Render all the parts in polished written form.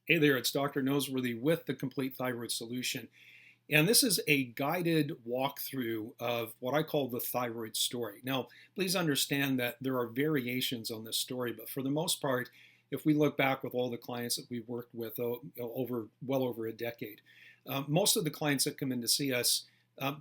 Hey there, it's Dr. Noseworthy with the Complete Thyroid Solution. And this is a guided walkthrough of what I call the thyroid story. Now, please understand that there are variations on this story, but for the most part, if we look back with all the clients that we've worked with over well over a decade, most of the clients that come in to see us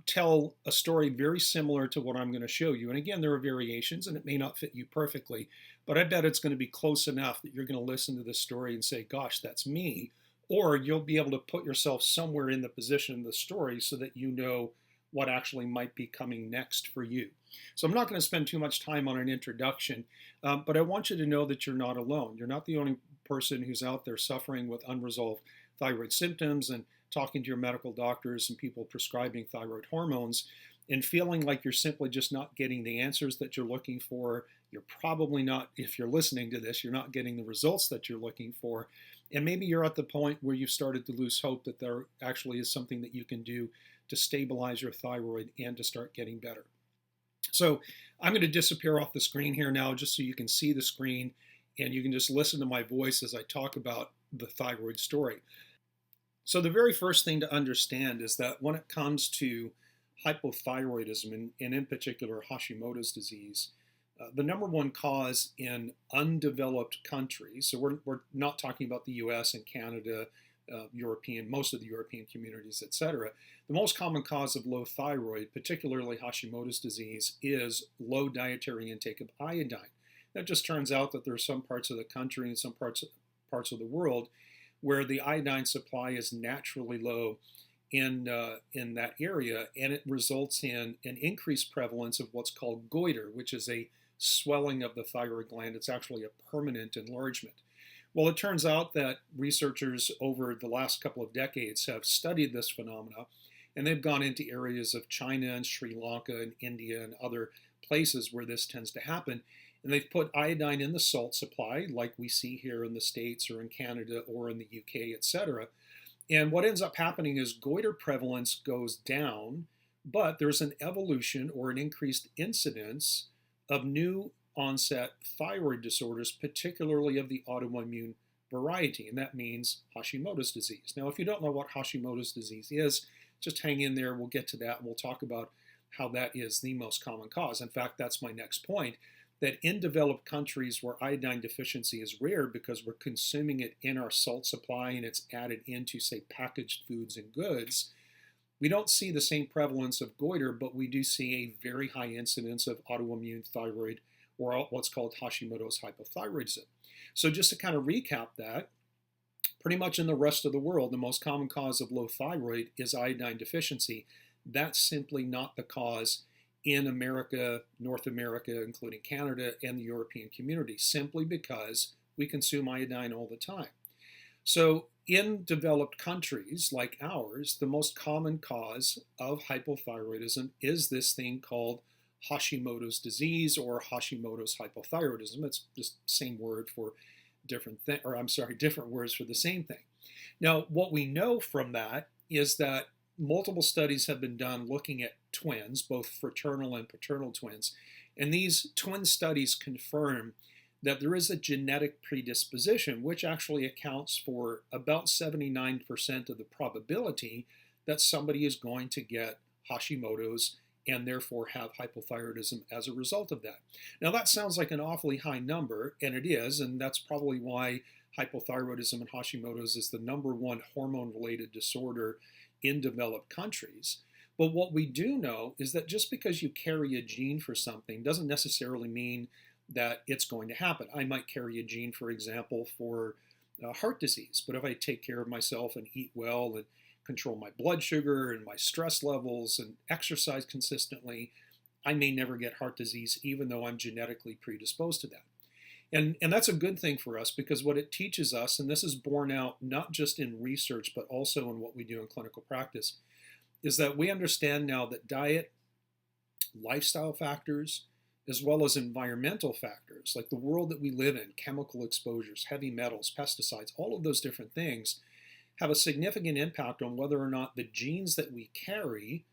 tell a story very similar to what I'm going to show you. And again, there are variations and it may not fit you perfectly, but I bet it's going to be close enough that you're going to listen to this story and say, gosh, that's me. Or you'll be able to put yourself somewhere in the position of the story so that you know what actually might be coming next for you. So I'm not going to spend too much time on an introduction, but I want you to know that you're not alone. You're not the only person who's out there suffering with unresolved thyroid symptoms and talking to your medical doctors and people prescribing thyroid hormones and feeling like you're simply just not getting the answers that you're looking for. You're probably not, if you're listening to this, you're not getting the results that you're looking for. And maybe you're at the point where you've started to lose hope that there actually is something that you can do to stabilize your thyroid and to start getting better. So I'm going to disappear off the screen here now just so you can see the screen and you can just listen to my voice as I talk about the thyroid story. So the very first thing to understand is that when it comes to hypothyroidism, and in particular Hashimoto's disease, the number one cause in undeveloped countries, so we're not talking about the US and Canada, most of the European communities, etc. The most common cause of low thyroid, particularly Hashimoto's disease, is low dietary intake of iodine. That just turns out that there are some parts of the country and some parts of the world where the iodine supply is naturally low in that area, and it results in an increased prevalence of what's called goiter, which is a swelling of the thyroid gland. It's actually a permanent enlargement. Well, it turns out that researchers over the last couple of decades have studied this phenomena, and they've gone into areas of China and Sri Lanka and India and other places where this tends to happen. And they've put iodine in the salt supply, like we see here in the States or in Canada or in the UK, etc. And what ends up happening is goiter prevalence goes down, but there's an evolution or an increased incidence of new onset thyroid disorders, particularly of the autoimmune variety, and that means Hashimoto's disease. Now, if you don't know what Hashimoto's disease is, just hang in there. We'll get to that, and we'll talk about how that is the most common cause. In fact, that's my next point, that in developed countries where iodine deficiency is rare because we're consuming it in our salt supply and it's added into, say, packaged foods and goods, we don't see the same prevalence of goiter, but we do see a very high incidence of autoimmune thyroid or what's called Hashimoto's hypothyroidism. So just to kind of recap that, pretty much in the rest of the world, the most common cause of low thyroid is iodine deficiency. That's simply not the cause in America, North America, including Canada, and the European community, simply because we consume iodine all the time. So in developed countries like ours, the most common cause of hypothyroidism is this thing called Hashimoto's disease or Hashimoto's hypothyroidism. It's just the same word for different words for the same thing. Now, what we know from that is that multiple studies have been done looking at twins, both fraternal and paternal twins, and these twin studies confirm that there is a genetic predisposition, which actually accounts for about 79% of the probability that somebody is going to get Hashimoto's and therefore have hypothyroidism as a result of that. Now that sounds like an awfully high number, and it is, and that's probably why hypothyroidism and Hashimoto's is the number one hormone-related disorder in developed countries. But what we do know is that just because you carry a gene for something doesn't necessarily mean that it's going to happen. I might carry a gene, for example, for heart disease, but if I take care of myself and eat well and control my blood sugar and my stress levels and exercise consistently, I may never get heart disease even though I'm genetically predisposed to that. And that's a good thing for us because what it teaches us, and this is borne out not just in research but also in what we do in clinical practice, is that we understand now that diet, lifestyle factors, as well as environmental factors like the world that we live in, chemical exposures, heavy metals, pesticides, all of those different things have a significant impact on whether or not the genes that we carry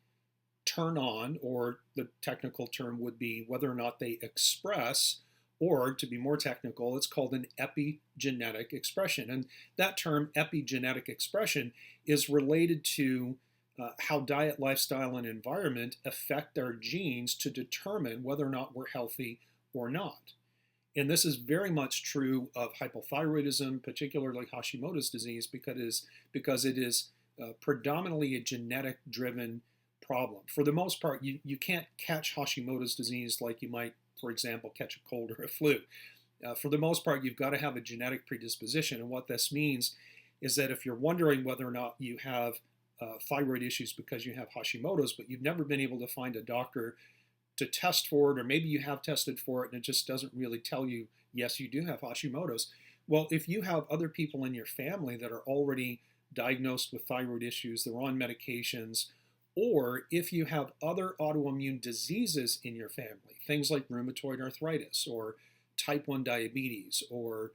turn on, or the technical term would be whether or not they express or to be more technical, it's called an epigenetic expression. And that term, epigenetic expression, is related to how diet, lifestyle, and environment affect our genes to determine whether or not we're healthy or not. And this is very much true of hypothyroidism, particularly Hashimoto's disease, because it is predominantly a genetic-driven problem. For the most part, you can't catch Hashimoto's disease like you might, for example, catch a cold or a flu. For the most part, you've got to have a genetic predisposition. And what this means is that if you're wondering whether or not you have thyroid issues because you have Hashimoto's, but you've never been able to find a doctor to test for it, or maybe you have tested for it and it just doesn't really tell you, yes, you do have Hashimoto's. Well, if you have other people in your family that are already diagnosed with thyroid issues, they're on medications, or if you have other autoimmune diseases in your family, things like rheumatoid arthritis or type 1 diabetes or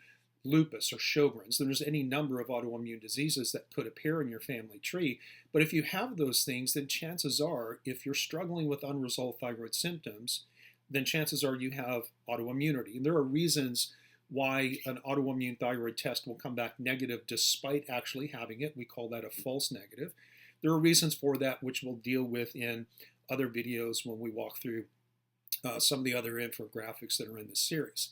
lupus or Sjogren's, there's any number of autoimmune diseases that could appear in your family tree. But if you have those things, then chances are, if you're struggling with unresolved thyroid symptoms, then chances are you have autoimmunity. And there are reasons why an autoimmune thyroid test will come back negative despite actually having it. We call that a false negative. There are reasons for that, which we'll deal with in other videos when we walk through some of the other infographics that are in this series.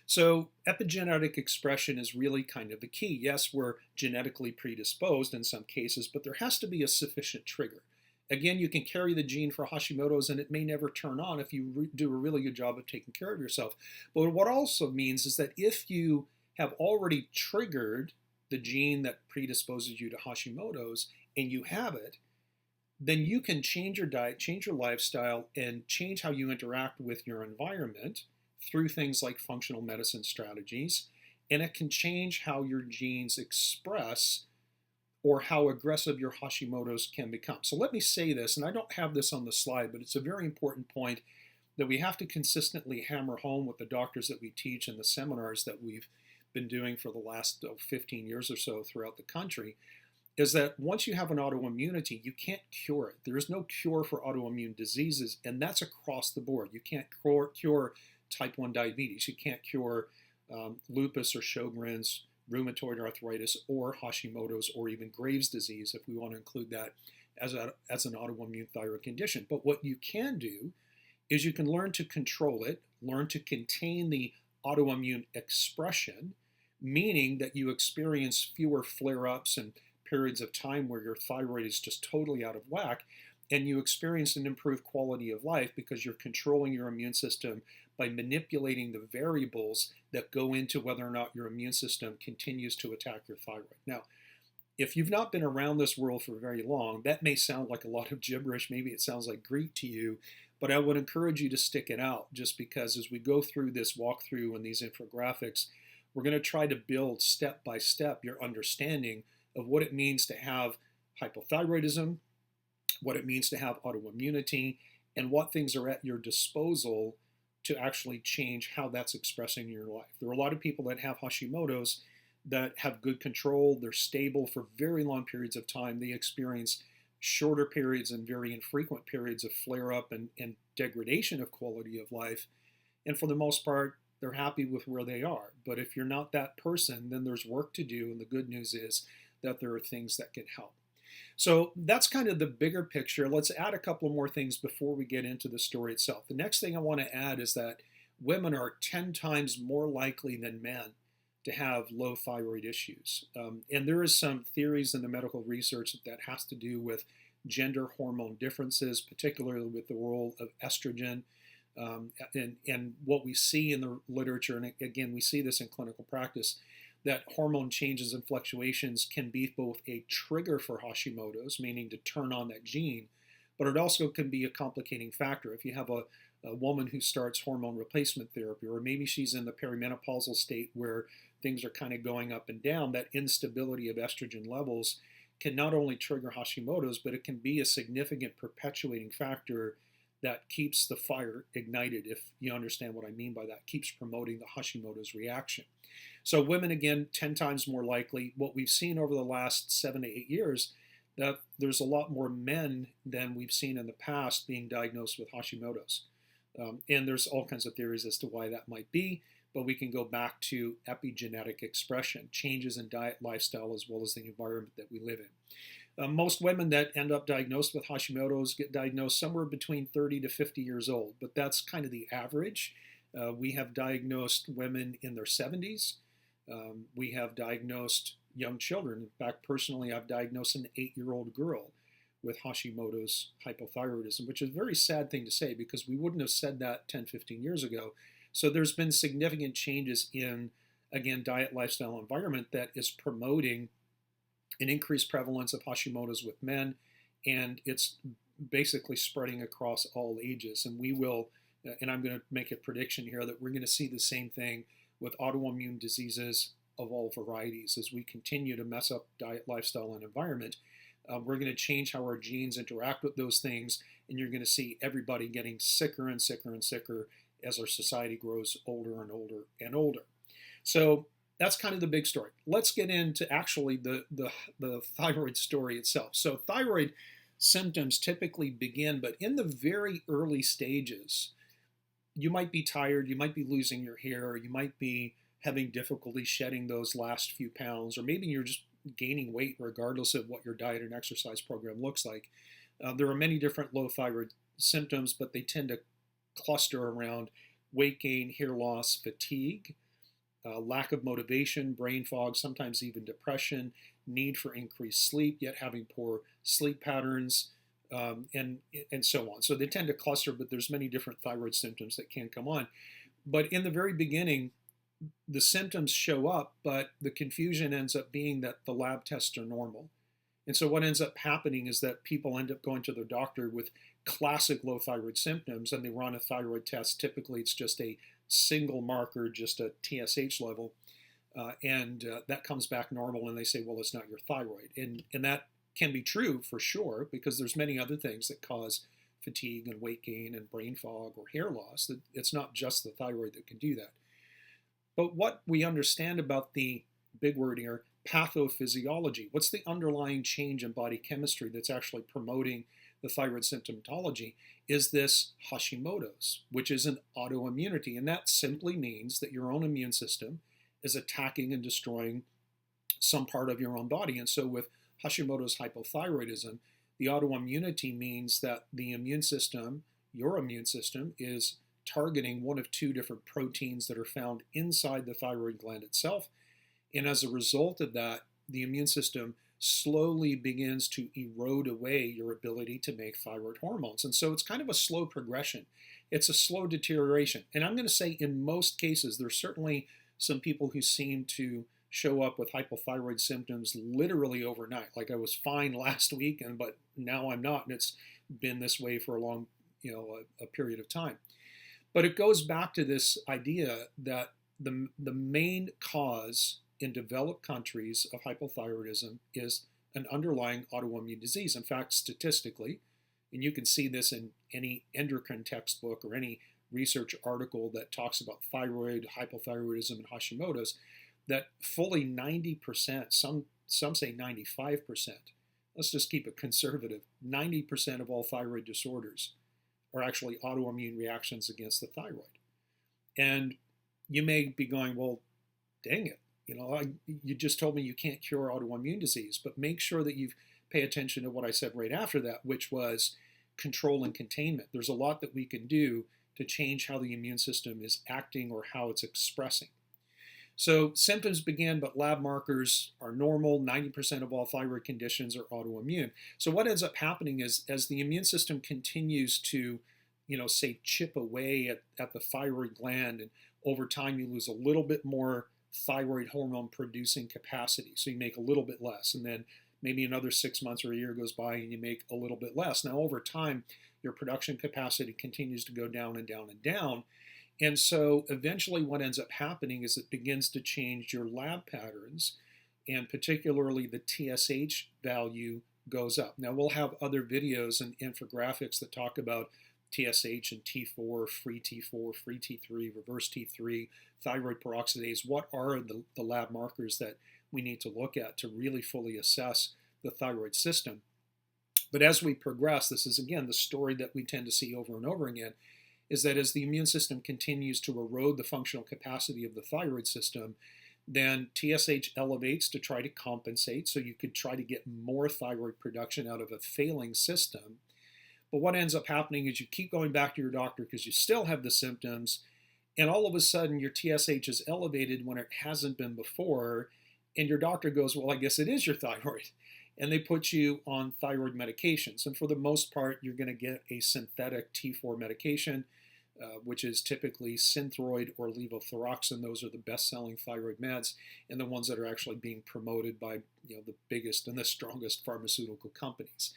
So epigenetic expression is really kind of the key. Yes, we're genetically predisposed in some cases, but there has to be a sufficient trigger. Again, you can carry the gene for Hashimoto's and it may never turn on if you do a really good job of taking care of yourself. But what also means is that if you have already triggered the gene that predisposes you to Hashimoto's and you have it, then you can change your diet, change your lifestyle, and change how you interact with your environment through things like functional medicine strategies, and it can change how your genes express or how aggressive your Hashimoto's can become. So let me say this, and I don't have this on the slide, but it's a very important point that we have to consistently hammer home with the doctors that we teach and the seminars that we've been doing for the last 15 years or so throughout the country, is that once you have an autoimmunity, you can't cure it. There is no cure for autoimmune diseases, and that's across the board. You can't cure type 1 diabetes. You can't cure lupus or Sjogren's, rheumatoid arthritis, or Hashimoto's, or even Graves' disease, if we want to include that as an autoimmune thyroid condition. But what you can do is you can learn to control it, learn to contain the autoimmune expression, meaning that you experience fewer flare-ups and periods of time where your thyroid is just totally out of whack, and you experience an improved quality of life because you're controlling your immune system by manipulating the variables that go into whether or not your immune system continues to attack your thyroid. Now, if you've not been around this world for very long, that may sound like a lot of gibberish. Maybe it sounds like Greek to you, but I would encourage you to stick it out, just because as we go through this walkthrough and these infographics, we're going to try to build step by step your understanding of what it means to have hypothyroidism, what it means to have autoimmunity, and what things are at your disposal to actually change how that's expressing in your life. There are a lot of people that have Hashimoto's that have good control. They're stable for very long periods of time. They experience shorter periods and very infrequent periods of flare-up and degradation of quality of life. And for the most part, they're happy with where they are. But if you're not that person, then there's work to do. And the good news is that there are things that can help. So that's kind of the bigger picture. Let's add a couple more things before we get into the story itself. The next thing I want to add is that women are 10 times more likely than men to have low thyroid issues. And there is some theories in the medical research that has to do with gender hormone differences, particularly with the role of estrogen. And what we see in the literature, and again, we see this in clinical practice, that hormone changes and fluctuations can be both a trigger for Hashimoto's, meaning to turn on that gene, but it also can be a complicating factor. If you have a woman who starts hormone replacement therapy, or maybe she's in the perimenopausal state where things are kind of going up and down, that instability of estrogen levels can not only trigger Hashimoto's, but it can be a significant perpetuating factor that keeps the fire ignited, if you understand what I mean by that, keeps promoting the Hashimoto's reaction. So women, again, 10 times more likely. What we've seen over the last 7 to 8 years, that there's a lot more men than we've seen in the past being diagnosed with Hashimoto's. And there's all kinds of theories as to why that might be. but we can go back to epigenetic expression, changes in diet, lifestyle, as well as the environment that we live in. Most women that end up diagnosed with Hashimoto's get diagnosed somewhere between 30 to 50 years old, but that's kind of the average. We have diagnosed women in their 70s. We have diagnosed young children. In fact, personally, I've diagnosed an 8-year-old girl with Hashimoto's hypothyroidism, which is a very sad thing to say because we wouldn't have said that 10, 15 years ago. So there's been significant changes in, again, diet, lifestyle, environment that is promoting an increased prevalence of Hashimoto's with men, and it's basically spreading across all ages. And we will, and I'm going to make a prediction here, that we're going to see the same thing with autoimmune diseases of all varieties. As we continue to mess up diet, lifestyle, and environment, we're going to change how our genes interact with those things, and you're going to see everybody getting sicker and sicker and sicker as our society grows older and older and older. So that's kind of the big story. Let's get into actually the thyroid story itself. So thyroid symptoms typically begin, but in the very early stages, you might be tired, you might be losing your hair, you might be having difficulty shedding those last few pounds, or maybe you're just gaining weight regardless of what your diet and exercise program looks like. There are many different low thyroid symptoms, but they tend to cluster around weight gain, hair loss, fatigue, lack of motivation, brain fog, sometimes even depression, need for increased sleep, yet having poor sleep patterns, and so on. So they tend to cluster, but there's many different thyroid symptoms that can come on. But in the very beginning, the symptoms show up, but the confusion ends up being that the lab tests are normal. And so what ends up happening is that people end up going to their doctor with classic low thyroid symptoms, and they run a thyroid test. Typically, it's just a single marker, just a TSH level, and that comes back normal, and they say, well, it's not your thyroid. And that can be true for sure, because there's many other things that cause fatigue and weight gain and brain fog or hair loss. It's not just the thyroid that can do that. But what we understand about the big word here, pathophysiology, what's the underlying change in body chemistry that's actually promoting the thyroid symptomatology, is this Hashimoto's, which is an autoimmunity. And that simply means that your own immune system is attacking and destroying some part of your own body. And so with Hashimoto's hypothyroidism, the autoimmunity means that the immune system, your immune system, is targeting one of two different proteins that are found inside the thyroid gland itself. And as a result of that, the immune system slowly begins to erode away your ability to make thyroid hormones. And so it's kind of a slow progression. It's a slow deterioration. And I'm going to say in most cases, there's certainly some people who seem to show up with hypothyroid symptoms literally overnight. Like, I was fine last week, but now I'm not. And it's been this way for a long, a period of time. But it goes back to this idea that the main cause in developed countries of hypothyroidism is an underlying autoimmune disease. In fact, statistically, and you can see this in any endocrine textbook or any research article that talks about thyroid, hypothyroidism, and Hashimoto's, that fully 90%, some say 95%, let's just keep it conservative, 90% of all thyroid disorders are actually autoimmune reactions against the thyroid. And you may be going, well, dang it, you just told me you can't cure autoimmune disease, but make sure that you pay attention to what I said right after that, which was control and containment. There's a lot that we can do to change how the immune system is acting or how it's expressing. So symptoms begin, but lab markers are normal. 90% of all thyroid conditions are autoimmune. So what ends up happening is, as the immune system continues to, say, chip away at the thyroid gland, and over time you lose a little bit more thyroid hormone producing capacity. So you make a little bit less, and then maybe another 6 months or a year goes by and you make a little bit less. Now over time, your production capacity continues to go down and down and down. And so eventually what ends up happening is it begins to change your lab patterns, and particularly the TSH value goes up. Now we'll have other videos and infographics that talk about TSH and T4, free T3, reverse T3, thyroid peroxidase. What are the lab markers that we need to look at to really fully assess the thyroid system? But as we progress, this is again the story that we tend to see over and over again, is that as the immune system continues to erode the functional capacity of the thyroid system, then TSH elevates to try to compensate. So you could try to get more thyroid production out of a failing system. But what ends up happening is you keep going back to your doctor because you still have the symptoms, and all of a sudden your TSH is elevated when it hasn't been before, and your doctor goes, well, I guess it is your thyroid. And they put you on thyroid medications. And for the most part, you're going to get a synthetic T4 medication, which is typically Synthroid or levothyroxine. Those are the best-selling thyroid meds, and the ones that are actually being promoted by the biggest and the strongest pharmaceutical companies.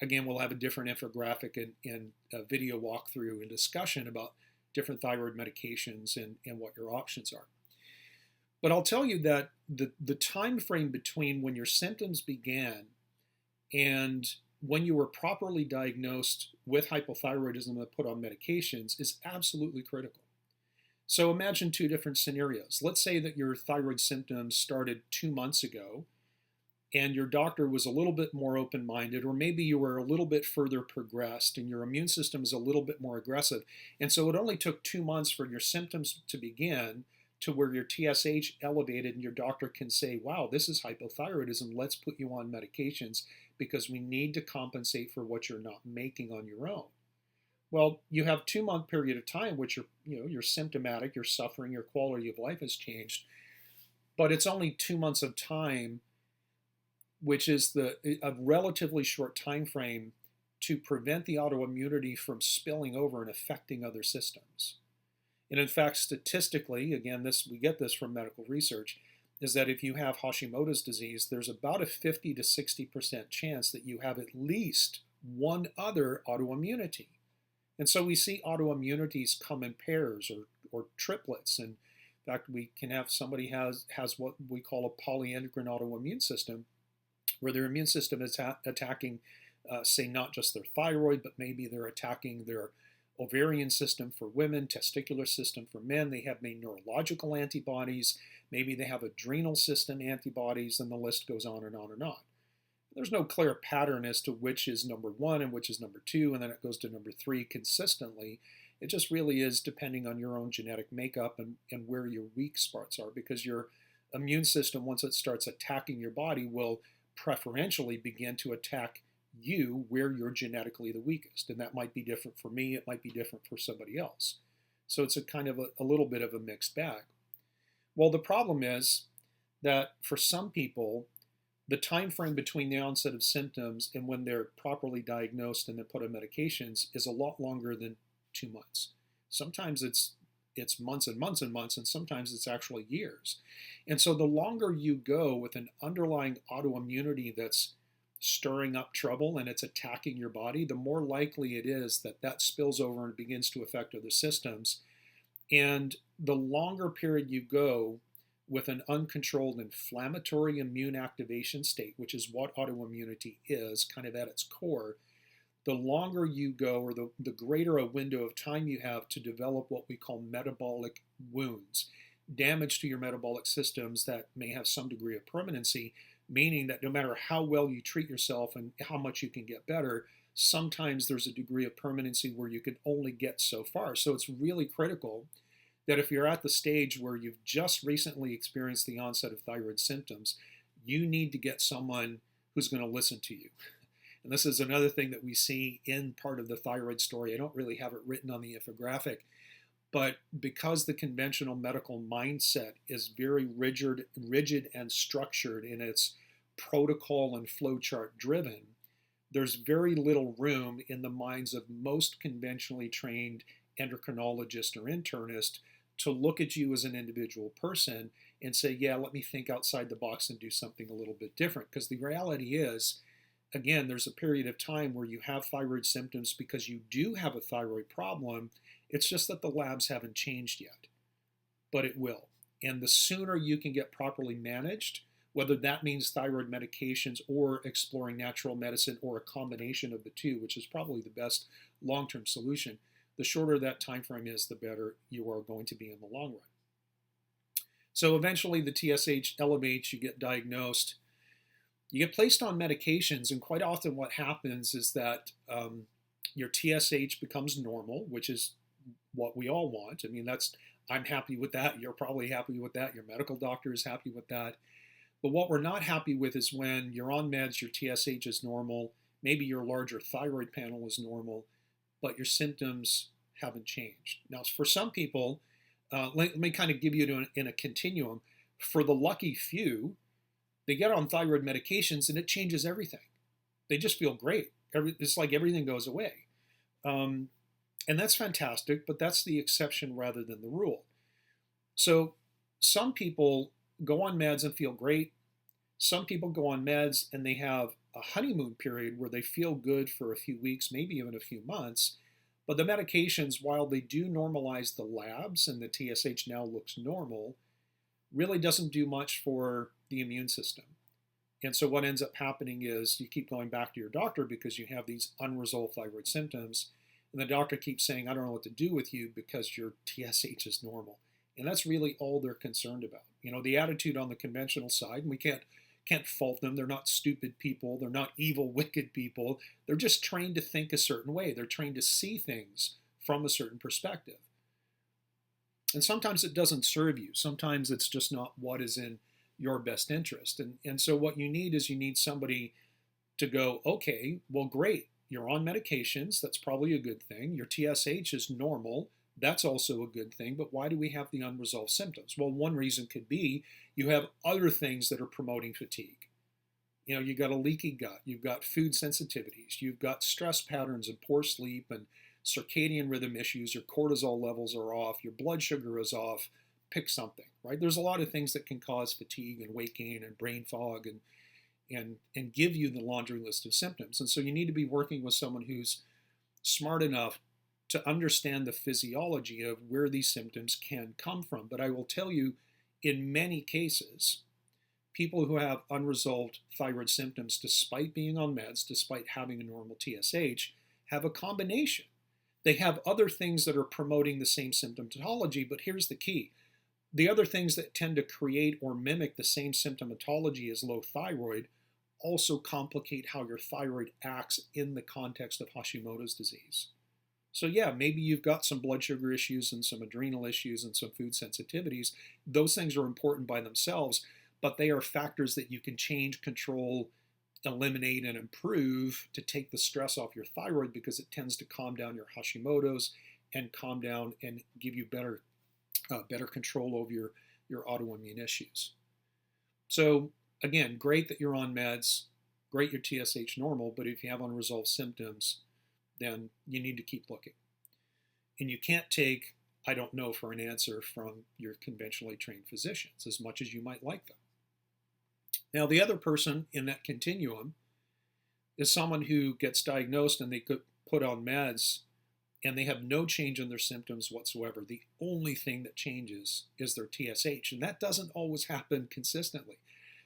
Again, we'll have a different infographic and a video walkthrough and discussion about different thyroid medications and what your options are. But I'll tell you that the time frame between when your symptoms began and when you were properly diagnosed with hypothyroidism and put on medications is absolutely critical. So imagine two different scenarios. Let's say that your thyroid symptoms started 2 months ago and your doctor was a little bit more open-minded, or maybe you were a little bit further progressed and your immune system is a little bit more aggressive. And so it only took 2 months for your symptoms to begin to where your TSH elevated and your doctor can say, wow, this is hypothyroidism, let's put you on medications because we need to compensate for what you're not making on your own. Well, you have 2-month period of time which you're symptomatic, you're suffering, your quality of life has changed, but it's only 2 months of time, which is a relatively short time frame to prevent the autoimmunity from spilling over and affecting other systems. And in fact, statistically, again, we get this from medical research, is that if you have Hashimoto's disease, there's about a 50 to 60% chance that you have at least one other autoimmunity. And so we see autoimmunities come in pairs or triplets. And in fact, we can have somebody has what we call a polyendocrine autoimmune system, where their immune system is attacking, say, not just their thyroid, but maybe they're attacking their ovarian system for women, testicular system for men. They have made neurological antibodies. Maybe they have adrenal system antibodies, and the list goes on and on and on. There's no clear pattern as to which is number one and which is number two, and then it goes to number three consistently. It just really is depending on your own genetic makeup and where your weak spots are, because your immune system, once it starts attacking your body, will preferentially begin to attack you where you're genetically the weakest. And that might be different for me, it might be different for somebody else. So it's a kind of a little bit of a mixed bag. Well, the problem is that for some people, the time frame between the onset of symptoms and when they're properly diagnosed and then put on medications is a lot longer than 2 months. Sometimes it's months and months and months, and sometimes it's actually years. And so the longer you go with an underlying autoimmunity that's stirring up trouble and it's attacking your body, the more likely it is that that spills over and begins to affect other systems. And the longer period you go with an uncontrolled inflammatory immune activation state, which is what autoimmunity is, kind of at its core, the longer you go, or the greater a window of time you have to develop what we call metabolic wounds, damage to your metabolic systems that may have some degree of permanency, meaning that no matter how well you treat yourself and how much you can get better, sometimes there's a degree of permanency where you can only get so far. So it's really critical that if you're at the stage where you've just recently experienced the onset of thyroid symptoms, you need to get someone who's going to listen to you. And this is another thing that we see in part of the thyroid story. I don't really have it written on the infographic, but because the conventional medical mindset is very rigid and structured in its protocol and flowchart driven, there's very little room in the minds of most conventionally trained endocrinologists or internists to look at you as an individual person and say, yeah, let me think outside the box and do something a little bit different. Because the reality is, again, there's a period of time where you have thyroid symptoms because you do have a thyroid problem. It's just that the labs haven't changed yet, but it will. And the sooner you can get properly managed, whether that means thyroid medications or exploring natural medicine or a combination of the two, which is probably the best long-term solution, the shorter that time frame is, the better you are going to be in the long run. So eventually the TSH elevates, you get diagnosed, you get placed on medications, and quite often what happens is that your TSH becomes normal, which is what we all want. I mean, I'm happy with that. You're probably happy with that. Your medical doctor is happy with that. But what we're not happy with is when you're on meds, your TSH is normal, maybe your larger thyroid panel is normal, but your symptoms haven't changed. Now, for some people, let me kind of give you in a continuum. For the lucky few, they get on thyroid medications and it changes everything. They just feel great. It's like everything goes away. And that's fantastic, but that's the exception rather than the rule. So some people go on meds and feel great. Some people go on meds and they have a honeymoon period where they feel good for a few weeks, maybe even a few months. But the medications, while they do normalize the labs and the TSH now looks normal, really doesn't do much for the immune system. And so what ends up happening is you keep going back to your doctor because you have these unresolved thyroid symptoms. And the doctor keeps saying, I don't know what to do with you because your TSH is normal. And that's really all they're concerned about. You know, the attitude on the conventional side, and we can't fault them. They're not stupid people. They're not evil, wicked people. They're just trained to think a certain way. They're trained to see things from a certain perspective. And sometimes it doesn't serve you. Sometimes it's just not what is in your best interest. And so what you need is you need somebody to go, okay, well, great. You're on medications. That's probably a good thing. Your TSH is normal. That's also a good thing. But why do we have the unresolved symptoms? Well, one reason could be you have other things that are promoting fatigue. You know, you've got a leaky gut. You've got food sensitivities. You've got stress patterns and poor sleep and circadian rhythm issues. Your cortisol levels are off. Your blood sugar is off. Pick something, right? There's a lot of things that can cause fatigue and weight gain and brain fog and give you the laundry list of symptoms. And so you need to be working with someone who's smart enough to understand the physiology of where these symptoms can come from. But I will tell you, in many cases, people who have unresolved thyroid symptoms, despite being on meds, despite having a normal TSH, have a combination. They have other things that are promoting the same symptomatology, but here's the key. The other things that tend to create or mimic the same symptomatology as low thyroid also complicate how your thyroid acts in the context of Hashimoto's disease. So yeah, maybe you've got some blood sugar issues and some adrenal issues and some food sensitivities. Those things are important by themselves, but they are factors that you can change, control, eliminate, and improve to take the stress off your thyroid because it tends to calm down your Hashimoto's and calm down and give you better control over your autoimmune issues. So again, great that you're on meds, great your TSH normal, but if you have unresolved symptoms, then you need to keep looking. And you can't take, I don't know, for an answer from your conventionally trained physicians, as much as you might like them. Now, the other person in that continuum is someone who gets diagnosed and they could put on meds and they have no change in their symptoms whatsoever. The only thing that changes is their TSH, and that doesn't always happen consistently.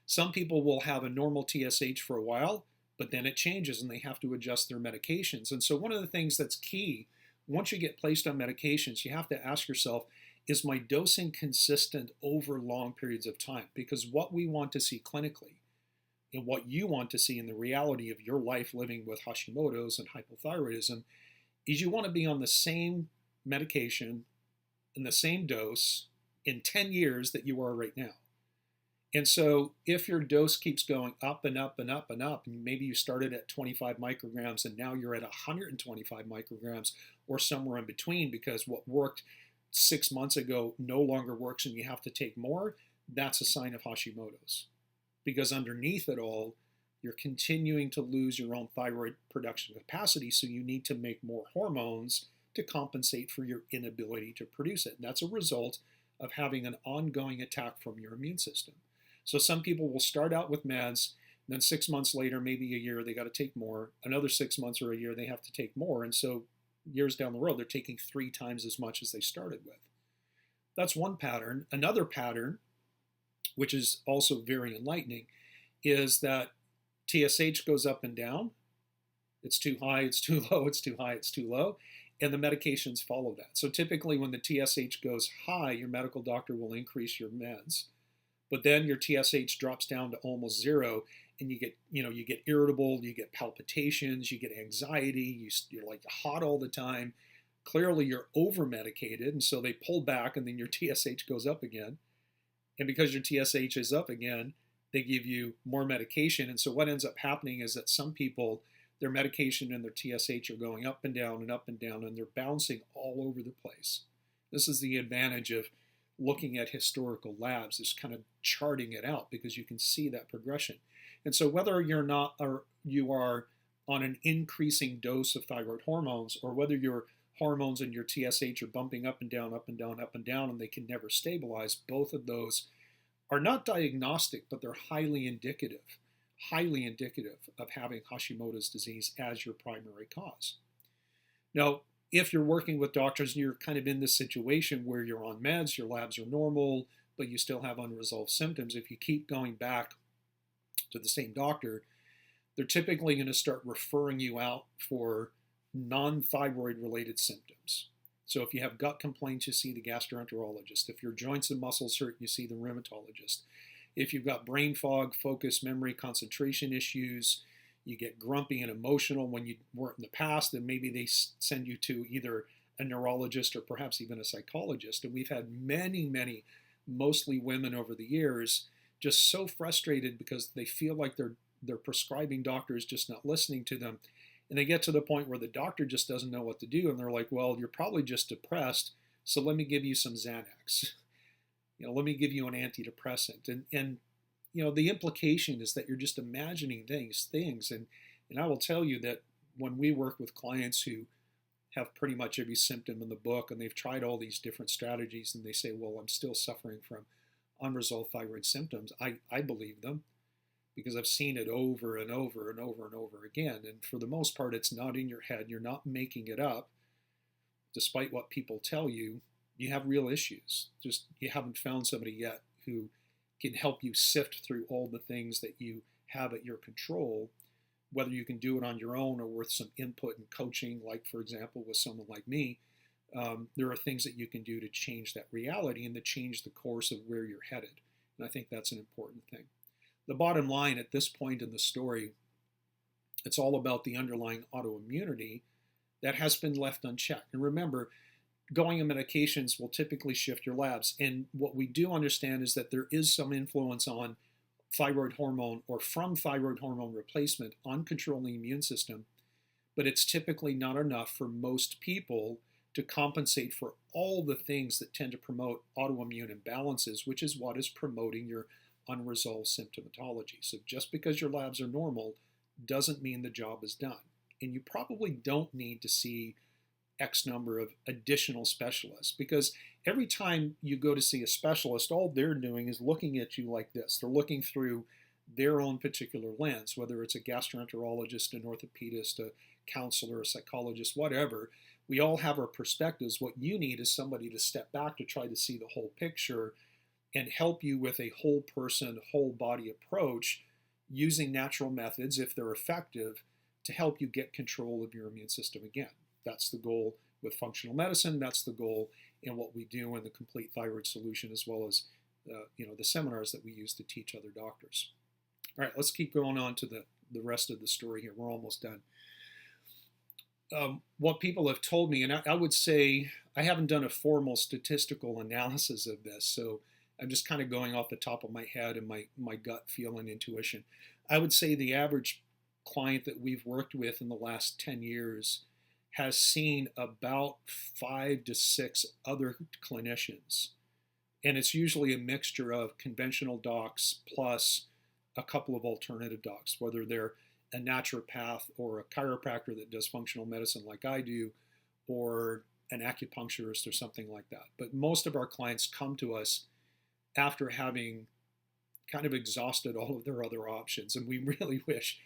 Some people will have a normal TSH for a while, but then it changes and they have to adjust their medications. And so one of the things that's key, once you get placed on medications, you have to ask yourself, is my dosing consistent over long periods of time? Because what we want to see clinically and what you want to see in the reality of your life living with Hashimoto's and hypothyroidism is you want to be on the same medication and the same dose in 10 years that you are right now. And so if your dose keeps going up and up and up and up, and maybe you started at 25 micrograms and now you're at 125 micrograms or somewhere in between because what worked 6 months ago no longer works and you have to take more, that's a sign of Hashimoto's. Because underneath it all, you're continuing to lose your own thyroid production capacity, so you need to make more hormones to compensate for your inability to produce it. And that's a result of having an ongoing attack from your immune system. So some people will start out with meds, then 6 months later, maybe a year, they got to take more. Another 6 months or a year, they have to take more. And so years down the road, they're taking 3 times as much as they started with. That's one pattern. Another pattern, which is also very enlightening, is that TSH goes up and down. It's too high, it's too low, it's too high, it's too low. And the medications follow that. So typically when the TSH goes high, your medical doctor will increase your meds. But then your TSH drops down to almost zero, and you get irritable, you get palpitations, you get anxiety, you're like hot all the time. Clearly, you're over medicated, and so they pull back, and then your TSH goes up again. And because your TSH is up again, they give you more medication. And so what ends up happening is that some people, their medication and their TSH are going up and down and up and down, and they're bouncing all over the place. This is the advantage of looking at historical labs, is kind of charting it out, because you can see that progression. And so whether you're not, or you are on an increasing dose of thyroid hormones, or whether your hormones and your TSH are bumping up and down, up and down, up and down, and they can never stabilize, both of those are not diagnostic, but they're highly indicative of having Hashimoto's disease as your primary cause. Now, if you're working with doctors and you're kind of in this situation where you're on meds, your labs are normal, but you still have unresolved symptoms, if you keep going back to the same doctor, they're typically going to start referring you out for non-thyroid related symptoms. So if you have gut complaints, you see the gastroenterologist. If your joints and muscles hurt, you see the rheumatologist. If you've got brain fog, focus, memory, concentration issues, you get grumpy and emotional when you weren't in the past, then maybe they send you to either a neurologist or perhaps even a psychologist. And we've had many, mostly women over the years, just so frustrated because they feel like their prescribing doctor is just not listening to them. And they get to the point where the doctor just doesn't know what to do. And they're like, well, you're probably just depressed, so let me give you some Xanax. Let me give you an antidepressant. And the implication is that you're just imagining things. And I will tell you that when we work with clients who have pretty much every symptom in the book, and they've tried all these different strategies, and they say, well, I'm still suffering from unresolved thyroid symptoms, I believe them, because I've seen it over and over and over and over again. And for the most part, it's not in your head. You're not making it up. Despite what people tell you, you have real issues. Just you haven't found somebody yet who can help you sift through all the things that you have at your control, whether you can do it on your own or with some input and coaching, like, for example, with someone like me. There are things that you can do to change that reality and to change the course of where you're headed. And I think that's an important thing. The bottom line at this point in the story, it's all about the underlying autoimmunity that has been left unchecked. And remember, going on medications will typically shift your labs. And what we do understand is that there is some influence on thyroid hormone, or from thyroid hormone replacement, on controlling the immune system, but it's typically not enough for most people to compensate for all the things that tend to promote autoimmune imbalances, which is what is promoting your unresolved symptomatology. So just because your labs are normal doesn't mean the job is done. And you probably don't need to see X number of additional specialists, because every time you go to see a specialist, all they're doing is looking at you like this. They're looking through their own particular lens, whether it's a gastroenterologist, an orthopedist, a counselor, a psychologist, whatever. We all have our perspectives. What you need is somebody to step back to try to see the whole picture and help you with a whole person, whole body approach, using natural methods, if they're effective, to help you get control of your immune system again. That's the goal with functional medicine. That's the goal in what we do in the Complete Thyroid Solution, as well as the seminars that we use to teach other doctors. All right, let's keep going on to the rest of the story here. We're almost done. What people have told me, and I would say I haven't done a formal statistical analysis of this, so I'm just kind of going off the top of my head and my gut feel and intuition. I would say the average client that we've worked with in the last 10 years has seen about 5 to 6 other clinicians. And it's usually a mixture of conventional docs plus a couple of alternative docs, whether they're a naturopath or a chiropractor that does functional medicine like I do, or an acupuncturist or something like that. But most of our clients come to us after having kind of exhausted all of their other options. And we really wish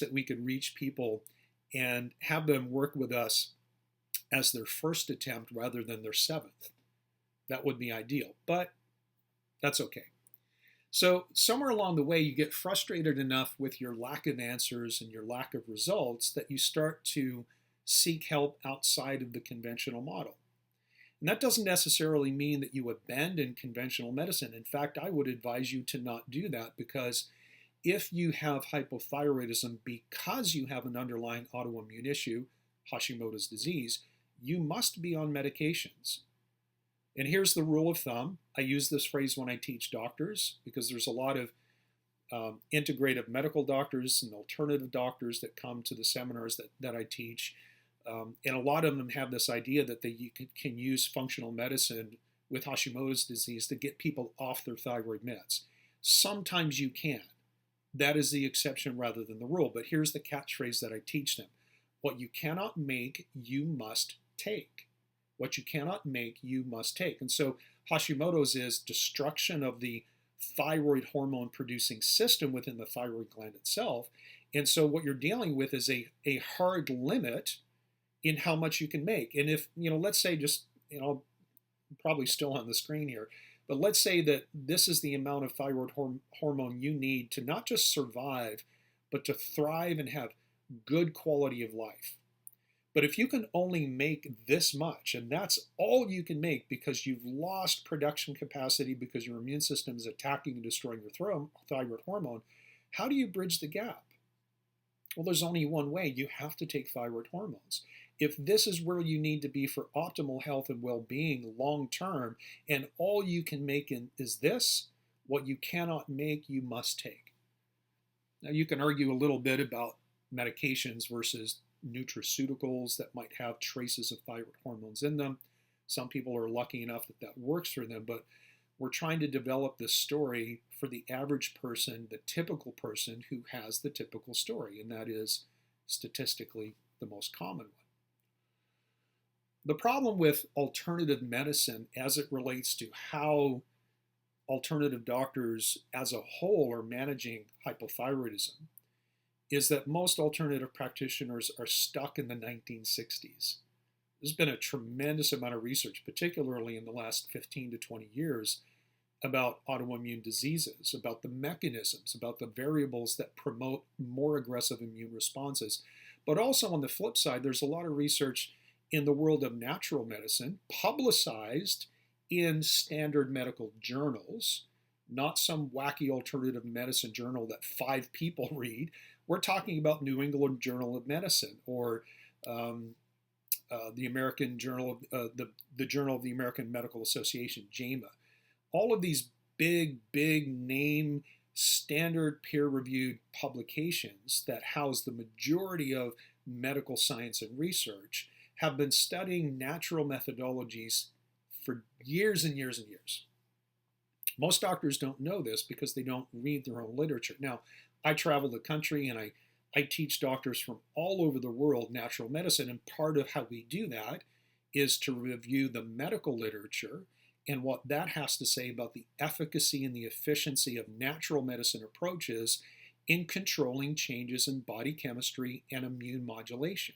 that we could reach people and have them work with us as their first attempt rather than their 7th. That would be ideal, but that's okay. So somewhere along the way, you get frustrated enough with your lack of answers and your lack of results that you start to seek help outside of the conventional model. And that doesn't necessarily mean that you abandon conventional medicine. In fact, I would advise you to not do that, because if you have hypothyroidism because you have an underlying autoimmune issue, Hashimoto's disease, you must be on medications. And here's the rule of thumb. I use this phrase when I teach doctors because there's a lot of integrative medical doctors and alternative doctors that come to the seminars that I teach. And a lot of them have this idea that you can use functional medicine with Hashimoto's disease to get people off their thyroid meds. Sometimes you can. That is the exception rather than the rule. But here's the catchphrase that I teach them. What you cannot make, you must take. What you cannot make, you must take. And so Hashimoto's is destruction of the thyroid hormone producing system within the thyroid gland itself. And so what you're dealing with is a hard limit in how much you can make. And if, let's say probably still on the screen here, but let's say that this is the amount of thyroid hormone you need to not just survive, but to thrive and have good quality of life. But if you can only make this much, and that's all you can make because you've lost production capacity because your immune system is attacking and destroying your thyroid hormone, how do you bridge the gap? Well, there's only one way. You have to take thyroid hormones. If this is where you need to be for optimal health and well-being long term, and all you can make is this, what you cannot make, you must take. Now, you can argue a little bit about medications versus nutraceuticals that might have traces of thyroid hormones in them. Some people are lucky enough that works for them, but we're trying to develop this story for the average person, the typical person who has the typical story, and that is statistically the most common one. The problem with alternative medicine as it relates to how alternative doctors as a whole are managing hypothyroidism is that most alternative practitioners are stuck in the 1960s. There's been a tremendous amount of research, particularly in the last 15 to 20 years, about autoimmune diseases, about the mechanisms, about the variables that promote more aggressive immune responses. But also on the flip side, there's a lot of research in the world of natural medicine, publicized in standard medical journals, not some wacky alternative medicine journal that 5 people read. We're talking about New England Journal of Medicine or the American Journal of the Journal of the American Medical Association, JAMA. All of these big name standard peer-reviewed publications that house the majority of medical science and research have been studying natural methodologies for years and years and years. Most doctors don't know this because they don't read their own literature. Now, I travel the country and I teach doctors from all over the world natural medicine, and part of how we do that is to review the medical literature and what that has to say about the efficacy and the efficiency of natural medicine approaches in controlling changes in body chemistry and immune modulation.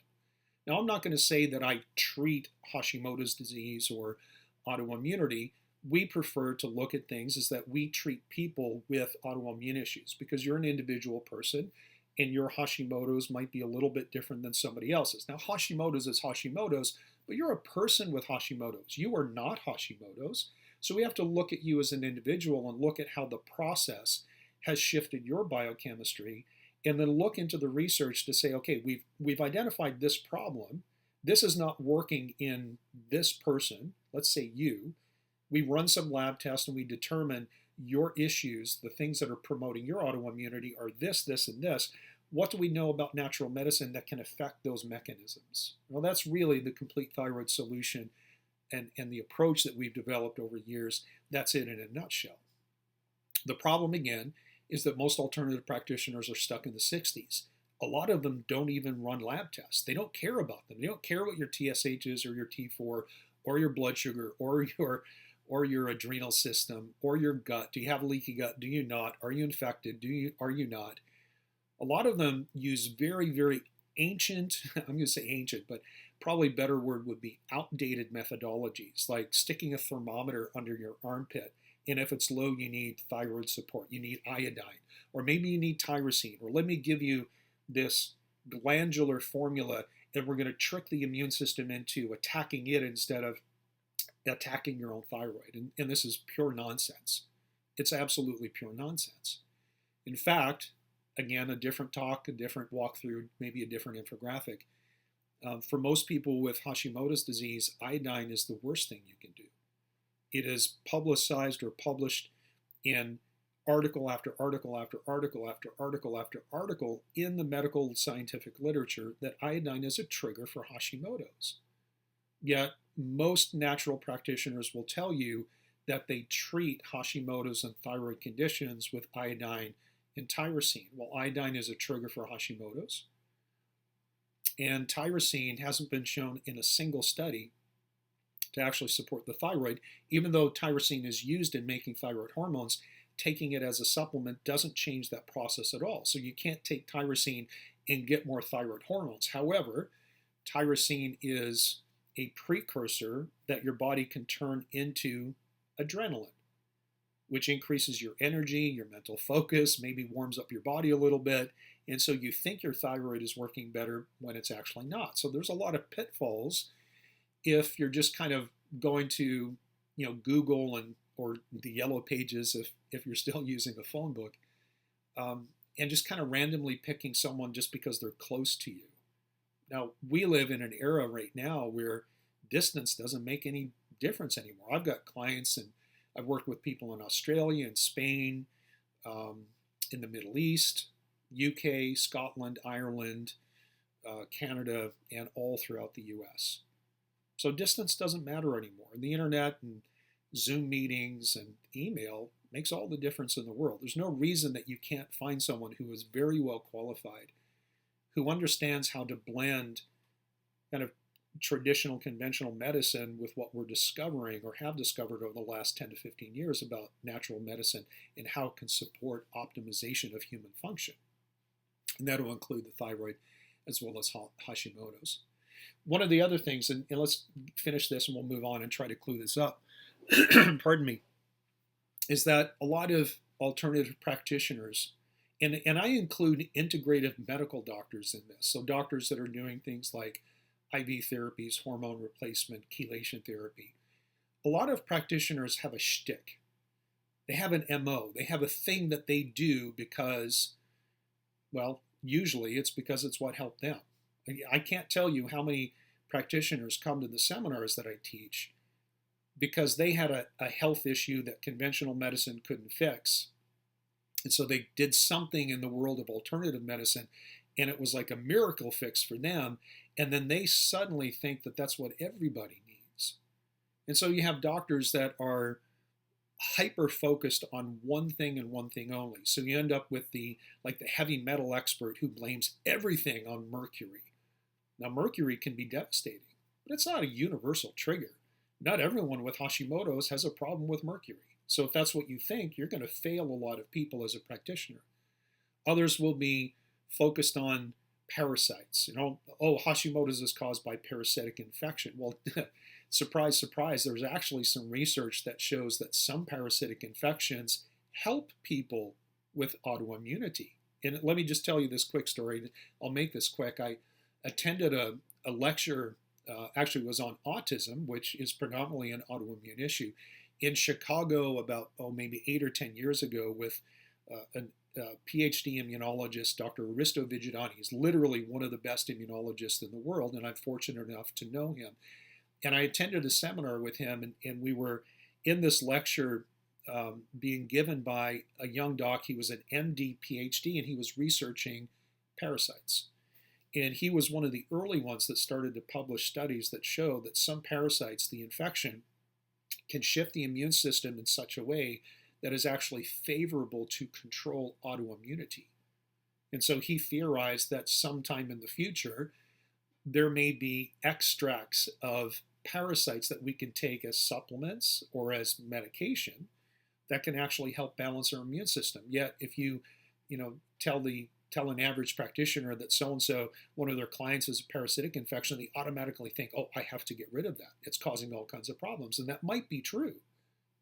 Now, I'm not going to say that I treat Hashimoto's disease or autoimmunity. We prefer to look at things as that we treat people with autoimmune issues because you're an individual person and your Hashimoto's might be a little bit different than somebody else's. Now, Hashimoto's is Hashimoto's, but you're a person with Hashimoto's. You are not Hashimoto's. So we have to look at you as an individual and look at how the process has shifted your biochemistry, and then look into the research to say, okay, we've identified this problem. This is not working in this person, let's say you. We run some lab tests and we determine your issues, the things that are promoting your autoimmunity are this, this, and this. What do we know about natural medicine that can affect those mechanisms? Well, that's really the complete thyroid solution and the approach that we've developed over years. That's it in a nutshell. The problem, again, is that most alternative practitioners are stuck in the 60s. A lot of them don't even run lab tests. They don't care about them. They don't care what your TSH is or your T4 or your blood sugar or your adrenal system or your gut. Do you have a leaky gut? Do you not? Are you infected? Are you not? A lot of them use very ancient, I'm going to say ancient, but probably a better word would be outdated methodologies, like sticking a thermometer under your armpit. And if it's low, you need thyroid support. You need iodine, or maybe you need tyrosine, or let me give you this glandular formula and we're going to trick the immune system into attacking it instead of attacking your own thyroid. And this is pure nonsense. It's absolutely pure nonsense. In fact, again, a different talk, a different walkthrough, maybe a different infographic. For most people with Hashimoto's disease, iodine is the worst thing you can do. It is publicized or published in article after article after article after article after article in the medical scientific literature that iodine is a trigger for Hashimoto's. Yet most natural practitioners will tell you that they treat Hashimoto's and thyroid conditions with iodine and tyrosine. Well, iodine is a trigger for Hashimoto's, and tyrosine hasn't been shown in a single study to actually support the thyroid, even though tyrosine is used in making thyroid hormones. Taking it as a supplement doesn't change that process at all. So you can't take tyrosine and get more thyroid hormones. However, tyrosine is a precursor that your body can turn into adrenaline, which increases your energy, your mental focus, maybe warms up your body a little bit. And so you think your thyroid is working better when it's actually not. So there's a lot of pitfalls if you're just kind of going to, Google or the yellow pages if you're still using a phone book, and just kind of randomly picking someone just because they're close to you. Now, we live in an era right now where distance doesn't make any difference anymore. I've got clients and I've worked with people in Australia and Spain, in the Middle East, UK, Scotland, Ireland, Canada, and all throughout the US. So distance doesn't matter anymore. And the internet and Zoom meetings and email makes all the difference in the world. There's no reason that you can't find someone who is very well qualified, who understands how to blend kind of traditional conventional medicine with what we're discovering or have discovered over the last 10 to 15 years about natural medicine and how it can support optimization of human function. And that will include the thyroid as well as Hashimoto's. One of the other things, and let's finish this and we'll move on and try to clue this up, pardon me, is that a lot of alternative practitioners, and I include integrative medical doctors in this, so doctors that are doing things like IV therapies, hormone replacement, chelation therapy. A lot of practitioners have a shtick. They have an MO. They have a thing that they do because, well, usually it's because it's what helped them. I can't tell you how many practitioners come to the seminars that I teach because they had a health issue that conventional medicine couldn't fix. And so they did something in the world of alternative medicine, and it was like a miracle fix for them. And then they suddenly think that that's what everybody needs. And so you have doctors that are hyper focused on one thing and one thing only. So you end up with the heavy metal expert who blames everything on mercury. Now, mercury can be devastating, but it's not a universal trigger. Not everyone with Hashimoto's has a problem with mercury. So if that's what you think, you're going to fail a lot of people as a practitioner. Others will be focused on parasites. Hashimoto's is caused by parasitic infection. Well, surprise, surprise, there's actually some research that shows that some parasitic infections help people with autoimmunity. And let me just tell you this quick story. I'll make this quick. I attended a lecture, actually was on autism, which is predominantly an autoimmune issue, in Chicago about, maybe 8 or 10 years ago with a PhD immunologist, Dr. Aristo Vigilani. He's literally one of the best immunologists in the world, and I'm fortunate enough to know him. And I attended a seminar with him, and we were in this lecture being given by a young doc. He was an MD, PhD, and he was researching parasites. And he was one of the early ones that started to publish studies that show that some parasites, the infection, can shift the immune system in such a way that is actually favorable to control autoimmunity. And so he theorized that sometime in the future, there may be extracts of parasites that we can take as supplements or as medication that can actually help balance our immune system. Yet if you tell an average practitioner that so-and-so, one of their clients has a parasitic infection, they automatically think, I have to get rid of that. It's causing all kinds of problems. And that might be true,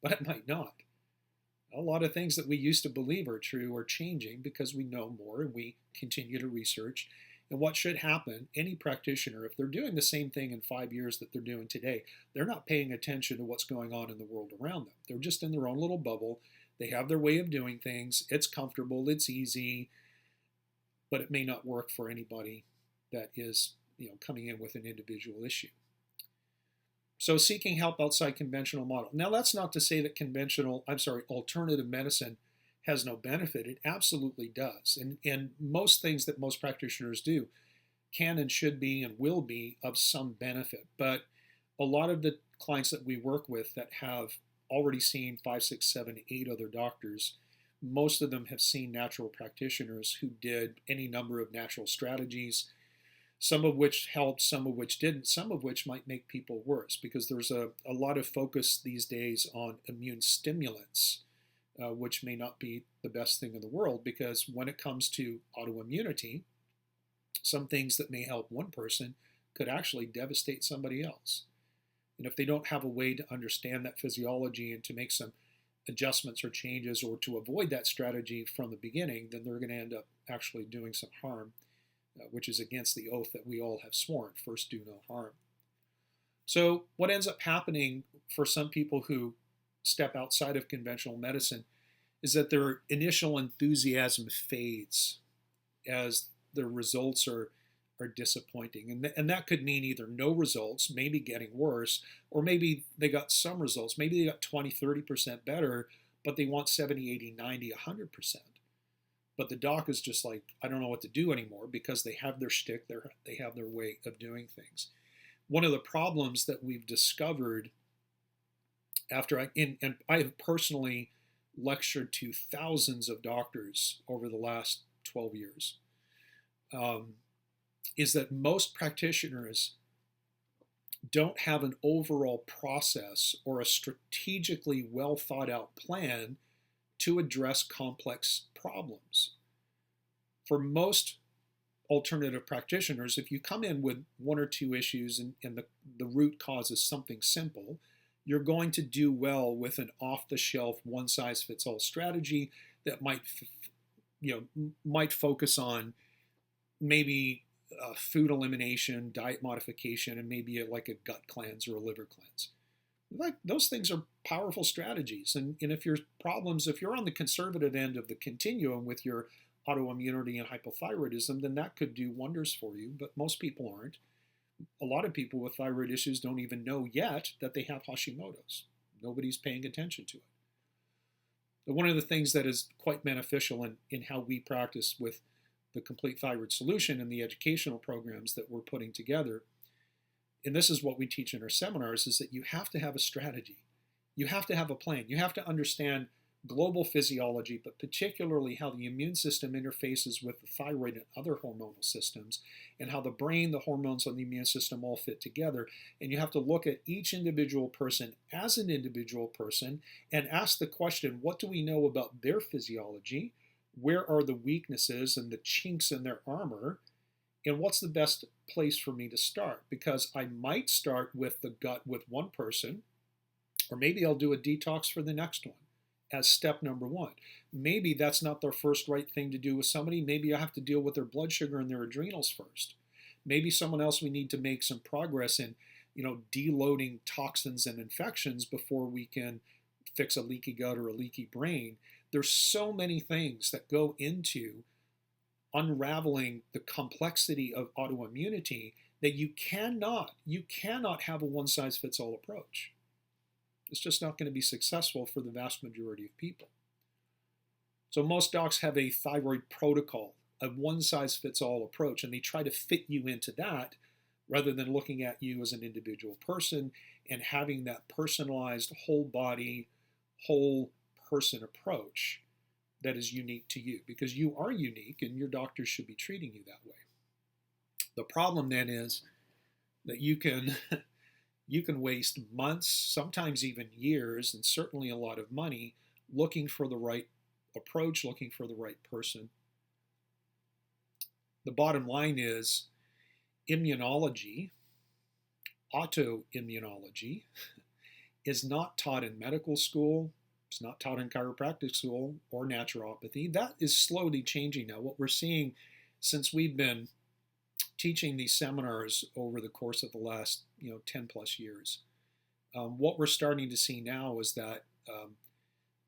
but it might not. A lot of things that we used to believe are true are changing because we know more and we continue to research. And what should happen, any practitioner, if they're doing the same thing in 5 years that they're doing today, they're not paying attention to what's going on in the world around them. They're just in their own little bubble. They have their way of doing things. It's comfortable. It's easy. But it may not work for anybody that is coming in with an individual issue. So seeking help outside conventional model. Now that's not to say that alternative medicine has no benefit. It absolutely does. And most things that most practitioners do can and should be and will be of some benefit. But a lot of the clients that we work with that have already seen 5, 6, 7, 8 other doctors, most of them have seen natural practitioners who did any number of natural strategies, some of which helped, some of which didn't, some of which might make people worse, because there's a lot of focus these days on immune stimulants, which may not be the best thing in the world, because when it comes to autoimmunity, some things that may help one person could actually devastate somebody else. And if they don't have a way to understand that physiology and to make some adjustments or changes or to avoid that strategy from the beginning, then they're going to end up actually doing some harm, which is against the oath that we all have sworn: first, do no harm. So what ends up happening for some people who step outside of conventional medicine is that their initial enthusiasm fades as the results are disappointing. And that could mean either no results, maybe getting worse, or maybe they got some results. Maybe they got 20, 30% better, but they want 70, 80, 90, 100%. But the doc is just like, I don't know what to do anymore, because they have their shtick, they have their way of doing things. One of the problems that we've discovered and I have personally lectured to thousands of doctors over the last 12 years, is that most practitioners don't have an overall process or a strategically well thought out plan to address complex problems. For most alternative practitioners, if you come in with 1 or 2 issues and the root cause is something simple, you're going to do well with an off-the-shelf, one-size-fits-all strategy that might focus on maybe food elimination, diet modification, and maybe like a gut cleanse or a liver cleanse. Like, those things are powerful strategies. And if you're on the conservative end of the continuum with your autoimmunity and hypothyroidism, then that could do wonders for you, but most people aren't. A lot of people with thyroid issues don't even know yet that they have Hashimotos. Nobody's paying attention to it. But one of the things that is quite beneficial in how we practice with the Complete Thyroid Solution and the educational programs that we're putting together, and this is what we teach in our seminars, is that you have to have a strategy. You have to have a plan. You have to understand global physiology, but particularly how the immune system interfaces with the thyroid and other hormonal systems, and how the brain, the hormones, and the immune system all fit together. And you have to look at each individual person as an individual person and ask the question, what do we know about their physiology? Where are the weaknesses and the chinks in their armor? And what's the best place for me to start? Because I might start with the gut with one person, or maybe I'll do a detox for the next one as step number 1. Maybe that's not the first right thing to do with somebody. Maybe I have to deal with their blood sugar and their adrenals first. Maybe someone else, we need to make some progress in, deloading toxins and infections before we can fix a leaky gut or a leaky brain. There's so many things that go into unraveling the complexity of autoimmunity that you cannot have a one-size-fits-all approach. It's just not going to be successful for the vast majority of people. So most docs have a thyroid protocol, a one-size-fits-all approach, and they try to fit you into that rather than looking at you as an individual person and having that personalized whole body, whole person approach that is unique to you, because you are unique and your doctors should be treating you that way. The problem then is that you can waste months, sometimes even years, and certainly a lot of money looking for the right approach, looking for the right person. The bottom line is immunology, autoimmunology, is not taught in medical school. It's not taught in chiropractic school or naturopathy. That is slowly changing now. What we're seeing since we've been teaching these seminars over the course of the last 10 plus years, what we're starting to see now is that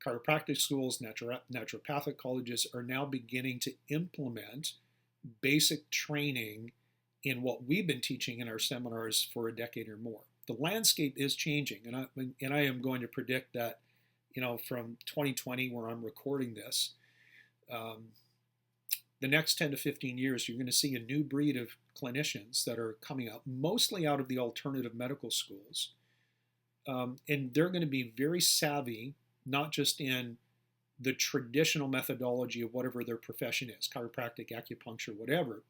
chiropractic schools, naturopathic colleges are now beginning to implement basic training in what we've been teaching in our seminars for a decade or more. The landscape is changing, and I am going to predict that, from 2020, where I'm recording this, um, the next 10 to 15 years, you're going to see a new breed of clinicians that are coming up, mostly out of the alternative medical schools. And they're going to be very savvy, not just in the traditional methodology of whatever their profession is, chiropractic, acupuncture, whatever.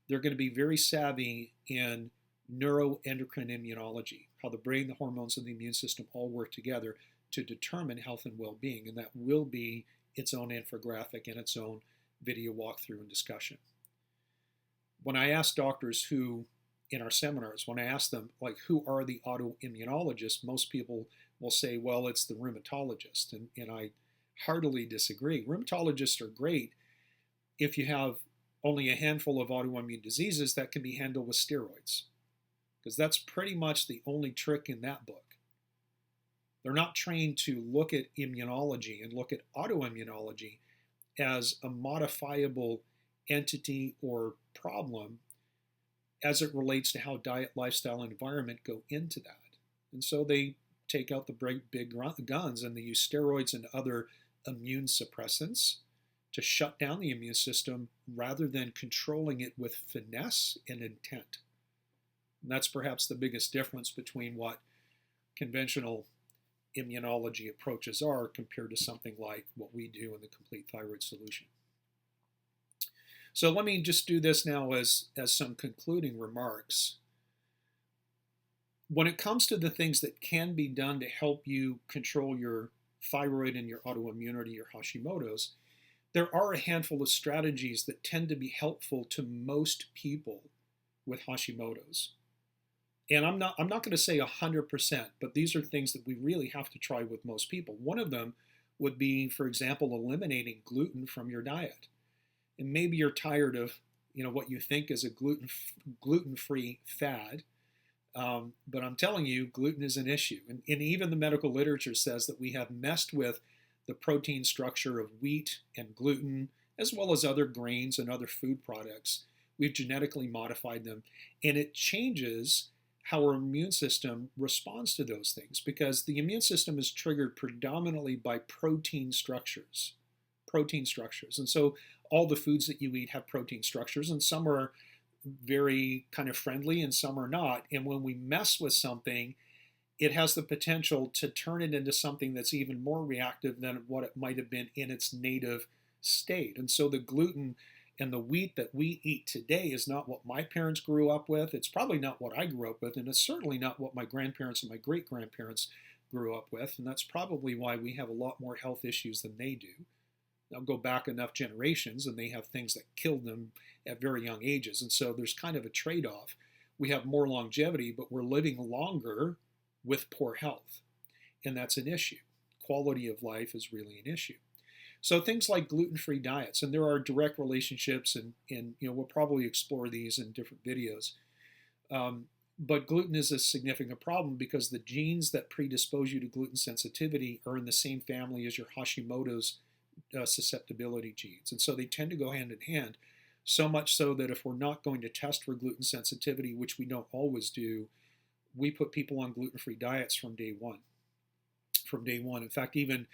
They're going to be very savvy in neuroendocrine immunology, how the brain, the hormones, and the immune system all work together to determine health and well-being. And that will be its own infographic and its own video walkthrough and discussion. When I ask doctors who, in our seminars, when I ask them, like, who are the autoimmunologists, most people will say, well, it's the rheumatologist. And I heartily disagree. Rheumatologists are great if you have only a handful of autoimmune diseases that can be handled with steroids, because that's pretty much the only trick in that book. They're not trained to look at immunology and look at autoimmunology as a modifiable entity or problem as it relates to how diet, lifestyle, and environment go into that. And so they take out the big guns and they use steroids and other immune suppressants to shut down the immune system rather than controlling it with finesse and intent. And that's perhaps the biggest difference between what conventional immunology approaches are compared to something like what we do in the Complete Thyroid Solution. So let me just do this now as some concluding remarks. When it comes to the things that can be done to help you control your thyroid and your autoimmunity, your Hashimotos, there are a handful of strategies that tend to be helpful to most people with Hashimotos. And I'm not going to say 100%, but these are things that we really have to try with most people. One of them would be, for example, eliminating gluten from your diet. And maybe you're tired of, what you think is a gluten-free fad. But I'm telling you, gluten is an issue. And even the medical literature says that we have messed with the protein structure of wheat and gluten, as well as other grains and other food products. We've genetically modified them, and it changes how our immune system responds to those things, because the immune system is triggered predominantly by protein structures. And so all the foods that you eat have protein structures, and some are very kind of friendly and some are not. And when we mess with something, it has the potential to turn it into something that's even more reactive than what it might have been in its native state. And so the gluten and the wheat that we eat today is not what my parents grew up with. It's probably not what I grew up with, and it's certainly not what my grandparents and my great-grandparents grew up with. And that's probably why we have a lot more health issues than they do. They'll go back enough generations and they have things that killed them at very young ages. And so there's kind of a trade-off. We have more longevity, but we're living longer with poor health. And that's an issue. Quality of life is really an issue. So things like gluten-free diets, and there are direct relationships, and we'll probably explore these in different videos. But gluten is a significant problem because the genes that predispose you to gluten sensitivity are in the same family as your Hashimoto's susceptibility genes. And so they tend to go hand in hand, so much so that if we're not going to test for gluten sensitivity, which we don't always do, we put people on gluten-free diets from day one. In fact, even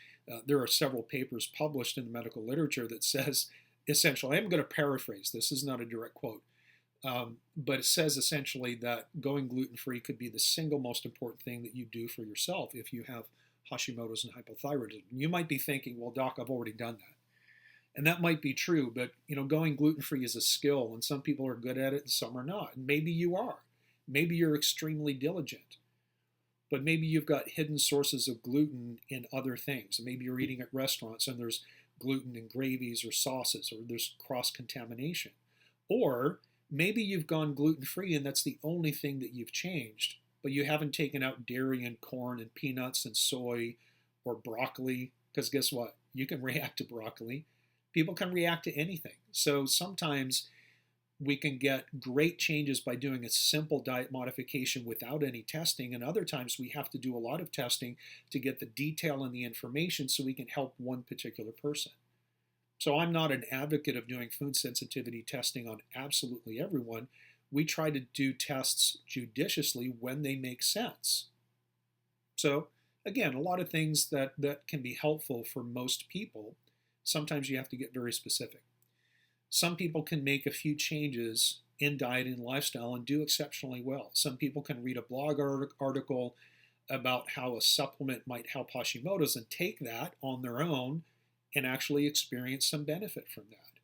there are several papers published in the medical literature that says, essentially, I'm going to paraphrase, this is not a direct quote, but it says essentially that going gluten-free could be the single most important thing that you do for yourself if you have Hashimoto's and hypothyroidism. You might be thinking, well, doc, I've already done that. And that might be true, but going gluten-free is a skill, and some people are good at it and some are not. And maybe you are. Maybe you're extremely diligent. But maybe you've got hidden sources of gluten in other things. Maybe you're eating at restaurants and there's gluten in gravies or sauces, or there's cross-contamination. Or maybe you've gone gluten-free and that's the only thing that you've changed, but you haven't taken out dairy and corn and peanuts and soy or broccoli, because guess what? You can react to broccoli. People can react to anything. So sometimes we can get great changes by doing a simple diet modification without any testing, and other times we have to do a lot of testing to get the detail and the information so we can help one particular person. So I'm not an advocate of doing food sensitivity testing on absolutely everyone. We try to do tests judiciously when they make sense. So again, a lot of things that can be helpful for most people. Sometimes you have to get very specific. Some people can make a few changes in diet and lifestyle and do exceptionally well. Some people can read a blog article about how a supplement might help Hashimoto's and take that on their own and actually experience some benefit from that.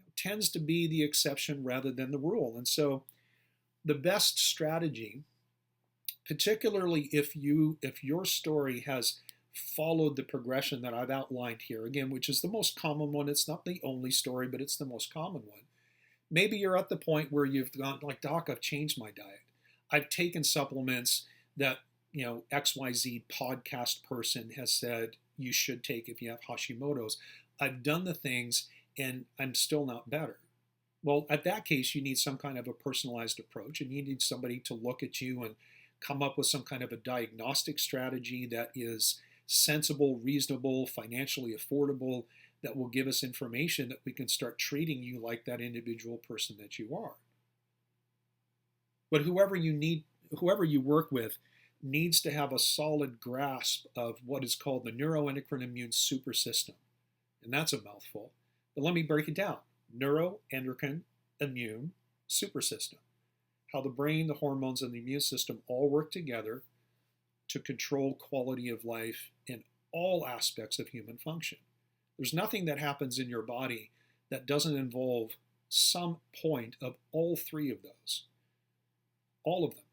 It tends to be the exception rather than the rule. And so the best strategy, particularly if your story has followed the progression that I've outlined here, again, which is the most common one. It's not the only story, but it's the most common one. Maybe you're at the point where you've gone like, Doc, I've changed my diet. I've taken supplements that, XYZ podcast person has said you should take if you have Hashimoto's. I've done the things and I'm still not better. Well, at that case, you need some kind of a personalized approach, and you need somebody to look at you and come up with some kind of a diagnostic strategy that is sensible, reasonable, financially affordable, that will give us information that we can start treating you like that individual person that you are. But whoever you work with needs to have a solid grasp of what is called the neuroendocrine immune super system. And that's a mouthful. But let me break it down. Neuroendocrine immune super system. How the brain, the hormones, and the immune system all work together to control quality of life in all aspects of human function. There's nothing that happens in your body that doesn't involve some point of all three of those. All of them.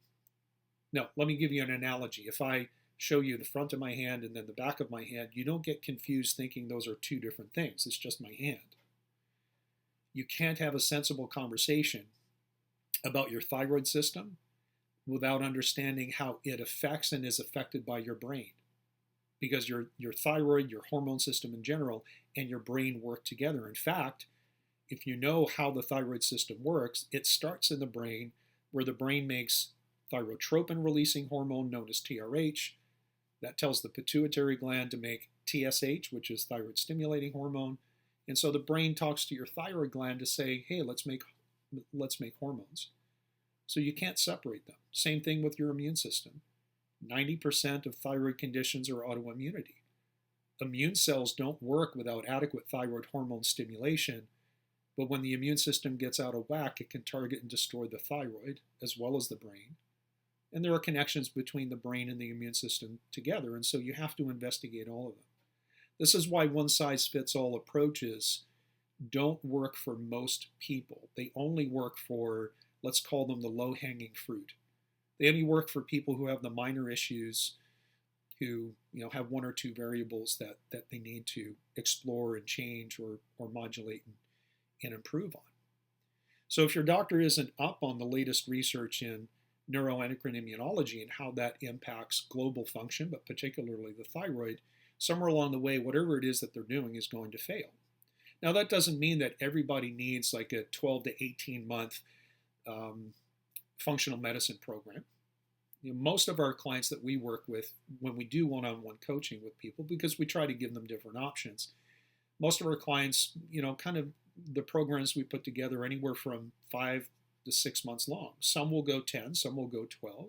Now, let me give you an analogy. If I show you the front of my hand and then the back of my hand, you don't get confused thinking those are two different things. It's just my hand. You can't have a sensible conversation about your thyroid system without understanding how it affects and is affected by your brain. Because your thyroid, your hormone system in general, and your brain work together. In fact, if you know how the thyroid system works, it starts in the brain, where the brain makes thyrotropin releasing hormone known as TRH. That tells the pituitary gland to make TSH, which is thyroid stimulating hormone. And so the brain talks to your thyroid gland to say, hey, let's make hormones. So you can't separate them. Same thing with your immune system. 90% of thyroid conditions are autoimmunity. Immune cells don't work without adequate thyroid hormone stimulation, but when the immune system gets out of whack, it can target and destroy the thyroid as well as the brain. And there are connections between the brain and the immune system together, and so you have to investigate all of them. This is why one-size-fits-all approaches don't work for most people. They only work for, let's call them the low-hanging fruit. They only work for people who have the minor issues, who have one or two variables that they need to explore and change or modulate and improve on. So if your doctor isn't up on the latest research in neuroendocrine immunology and how that impacts global function, but particularly the thyroid, somewhere along the way, whatever it is that they're doing is going to fail. Now, that doesn't mean that everybody needs like a 12 to 18 month functional medicine program. Most of our clients that we work with, when we do one-on-one coaching with people, because we try to give them different options, most of our clients, kind of the programs we put together anywhere from 5 to 6 months long. Some will go 10, some will go 12.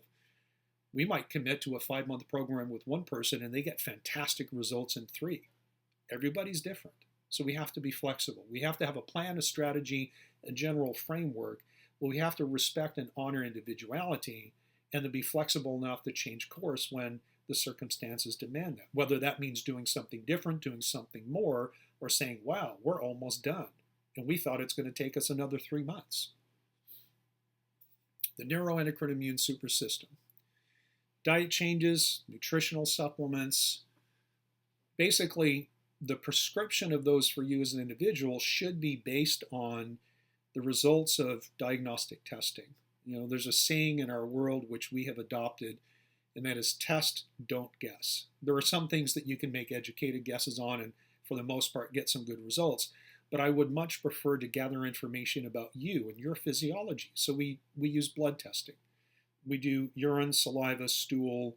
We might commit to a 5-month program with one person and they get fantastic results in 3. Everybody's different. So we have to be flexible. We have to have a plan, a strategy, a general framework, but we have to respect and honor individuality and to be flexible enough to change course when the circumstances demand that. Whether that means doing something different, doing something more, or saying, wow, we're almost done. And we thought it's going to take us another 3 months. The neuroendocrine immune super system. Diet changes, nutritional supplements. Basically, the prescription of those for you as an individual should be based on the results of diagnostic testing. There's a saying in our world which we have adopted, and that is test, don't guess. There are some things that you can make educated guesses on and for the most part get some good results, but I would much prefer to gather information about you and your physiology. So we use blood testing. We do urine, saliva, stool.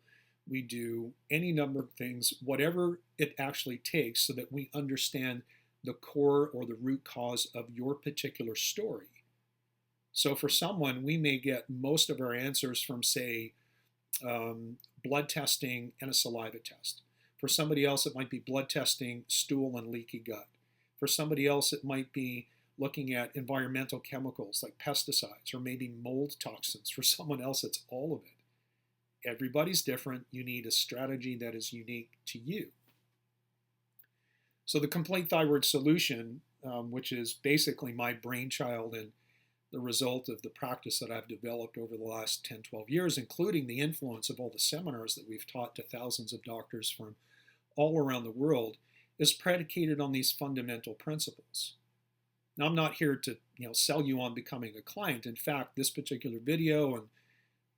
We do any number of things, whatever it actually takes, so that we understand the core or the root cause of your particular story. So for someone, we may get most of our answers from, say, blood testing and a saliva test. For somebody else, it might be blood testing, stool, and leaky gut. For somebody else, it might be looking at environmental chemicals like pesticides or maybe mold toxins. For someone else, it's all of it. Everybody's different. You need a strategy that is unique to you. So the complete thyroid solution, which is basically my brainchild and the result of the practice that I've developed over the last 10, 12 years, including the influence of all the seminars that we've taught to thousands of doctors from all around the world, is predicated on these fundamental principles. Now, I'm not here to sell you on becoming a client. In fact, this particular video and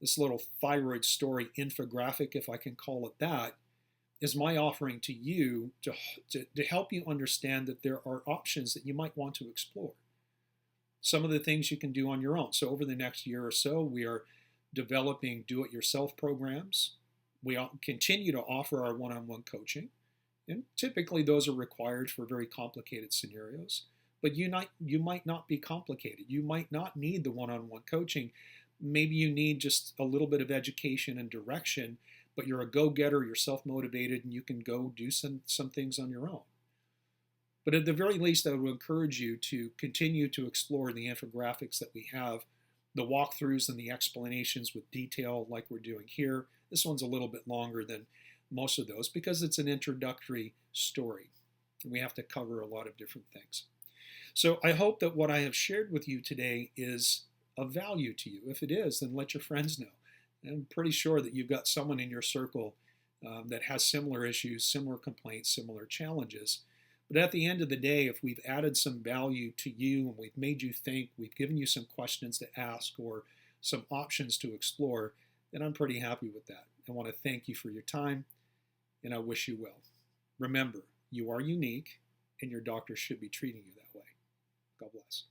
this little thyroid story infographic, if I can call it that, is my offering to you to help you understand that there are options that you might want to explore. Some of the things you can do on your own. So over the next year or so, we are developing do-it-yourself programs. We continue to offer our one-on-one coaching. And typically those are required for very complicated scenarios. But you might not be complicated. You might not need the one-on-one coaching. Maybe you need just a little bit of education and direction, but you're a go-getter, you're self-motivated, and you can go do some things on your own. But at the very least, I would encourage you to continue to explore the infographics that we have, the walkthroughs and the explanations with detail like we're doing here. This one's a little bit longer than most of those because it's an introductory story. And we have to cover a lot of different things. So I hope that what I have shared with you today is of value to you. If it is, then let your friends know. I'm pretty sure that you've got someone in your circle that has similar issues, similar complaints, similar challenges. But at the end of the day, if we've added some value to you and we've made you think, we've given you some questions to ask or some options to explore, then I'm pretty happy with that. I want to thank you for your time, and I wish you well. Remember, you are unique, and your doctor should be treating you that way. God bless.